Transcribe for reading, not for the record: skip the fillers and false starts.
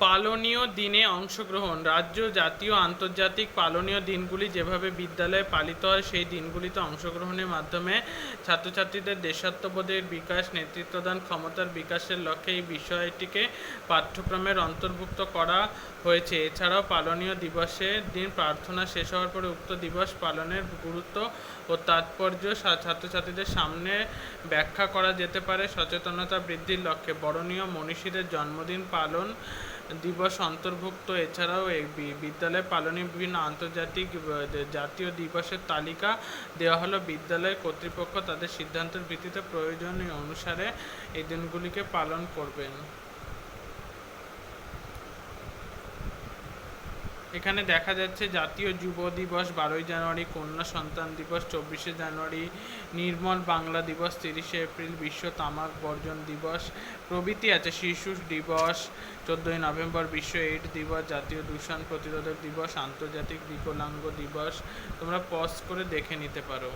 পালনীয় দিনে অংশগ্রহণ। রাজ্য, জাতীয়, আন্তর্জাতিক পালনীয় দিনগুলি যেভাবে বিদ্যালয়ে পালিত হয়, সেই দিনগুলিতে অংশগ্রহণের মাধ্যমে ছাত্রছাত্রীদের দেশাত্মবোধের বিকাশ, নেতৃত্বদান ক্ষমতার বিকাশের লক্ষ্যে এই বিষয়টিকে পাঠ্যক্রমের অন্তর্ভুক্ত করা হয়েছে। এছাড়াও পালনীয় দিবসের দিন প্রার্থনা শেষ হওয়ার পরে উক্ত দিবস পালনের গুরুত্ব ও তাৎপর্য ছাত্রছাত্রীদের সামনে ব্যাখ্যা করা যেতে পারে। সচেতনতা বৃদ্ধির লক্ষ্যে বরণীয় মনীষীদের জন্মদিন পালন দিবস অন্তর্ভুক্ত। এছাড়াও এই বিদ্যালয়ে পালনীয় বিভিন্ন আন্তর্জাতিক জাতীয় দিবসের তালিকা দেওয়া হলো। বিদ্যালয় কর্তৃপক্ষ তাদের সিদ্ধান্তের ভিত্তিতে প্রয়োজনীয় অনুসারে এই দিনগুলিকে পালন করবেন। এখানে দেখা যাচ্ছে জাতীয় যুব দিবস 12ই জানুয়ারি, কন্যা সন্তান দিবস 24শে জানুয়ারি, নির্মল বাংলা দিবস 30শে এপ্রিল, বিশ্ব তামাক বর্জন দিবস প্রভৃতি আছে। শিশু দিবস 14ই নভেম্বর, বিশ্ব এইডস দিবস, জাতীয় দূষণ প্রতিরোধক দিবস, আন্তর্জাতিক বিকলাঙ্গ দিবস। তোমরা পজ করে দেখে নিতে পারো।